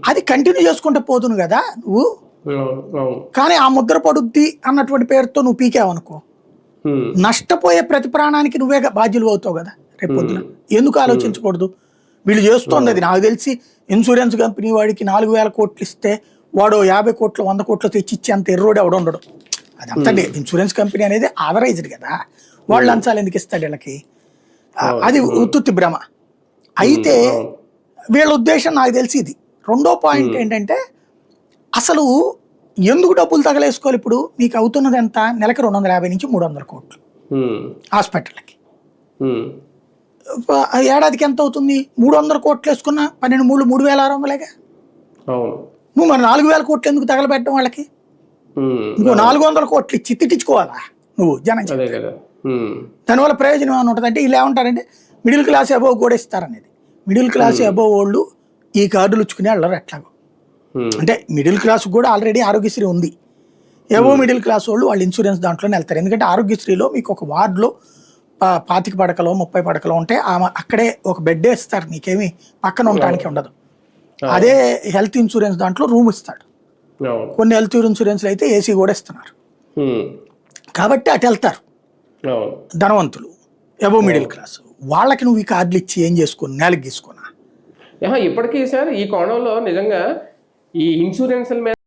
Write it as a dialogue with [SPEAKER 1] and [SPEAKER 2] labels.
[SPEAKER 1] అది కంటిన్యూ చేసుకుంటూ పోతును కదా నువ్వు. కానీ ఆ ముద్ర పడుద్ది అన్నటువంటి పేరుతో నువ్వు పీకావనుకో, నష్టపోయే ప్రతి ప్రాణానికి నువ్వే బాధ్యులు అవుతావు కదా రేపు పొద్దున. ఎందుకు ఆలోచించకూడదు? వీళ్ళు చేస్తోంది అది. నాకు తెలిసి ఇన్సూరెన్స్ కంపెనీ వాడికి 4,000 కోట్లు ఇస్తే వాడు 50 కోట్లు 100 కోట్లు తెచ్చిచ్చే అంత ఎర్రోడు ఎవడ ఉండడు. అదంతా ఇన్సూరెన్స్ కంపెనీ అనేది ఆవరేజ్డ్ కదా, వాళ్ళు లంచాలు ఎందుకు ఇస్తాడు వీళ్ళకి? అది ఉత్తుత్తి భ్రమ. అయితే వీళ్ళ ఉద్దేశం నాకు తెలిసి ఇది. రెండో పాయింట్ ఏంటంటే, అసలు ఎందుకు డబ్బులు తగలేసుకోవాలి? ఇప్పుడు మీకు అవుతున్నది ఎంత? నెలకి 250 నుంచి 300 కోట్లు హాస్పిటల్కి. ఏడాదికి ఎంత అవుతుంది? 300 కోట్లు వేసుకున్నా 12 3,600గా. నువ్వు మరి 4,000 కోట్లు ఎందుకు తగలబెట్టడం వాళ్ళకి? ఇంకో 400 కోట్లు ఇచ్చి తిట్టించుకోవాలా నువ్వు జనం? దానివల్ల ప్రయోజనం ఏమైనా ఉంటుంది అంటే, వీళ్ళు ఏమంటారంటే మిడిల్ క్లాస్ అబోవ్ కూడా ఇస్తారనేది. మిడిల్ క్లాస్ అబోవ్ వాళ్ళు ఈ కార్డులు ఇచ్చుకునే వెళ్ళరు ఎట్లాగో. అంటే మిడిల్ క్లాస్ కూడా ఆల్రెడీ ఆరోగ్యశ్రీ ఉంది. ఏవో మిడిల్ క్లాస్ వాళ్ళు ఇన్సూరెన్స్ దాంట్లోనే వెళ్తారు. ఎందుకంటే ఆరోగ్యశ్రీలో మీకు ఒక వార్డులో 25 పడకలో 30 పడకలో ఉంటే అక్కడే ఒక బెడ్ ఇస్తారు, నీకేమి పక్కన ఉండడానికి ఉండదు. అదే హెల్త్ ఇన్సూరెన్స్ దాంట్లో రూమ్ ఇస్తాడు. కొన్ని హెల్త్ ఇన్సూరెన్స్లు అయితే ఏసీ కూడా ఇస్తున్నారు. కాబట్టి అటు వెళ్తారు ధనవంతులు, ఎబో మిడిల్ క్లాస్. వాళ్ళకి నువ్వు ఈ కార్డులు ఇచ్చి ఏం చేసుకుని నెలకి తీసుకున్నా?
[SPEAKER 2] ఇప్పటికీ సార్ ఈ కోణంలో నిజంగా ఈ ఇన్సూరెన్స్ల మీద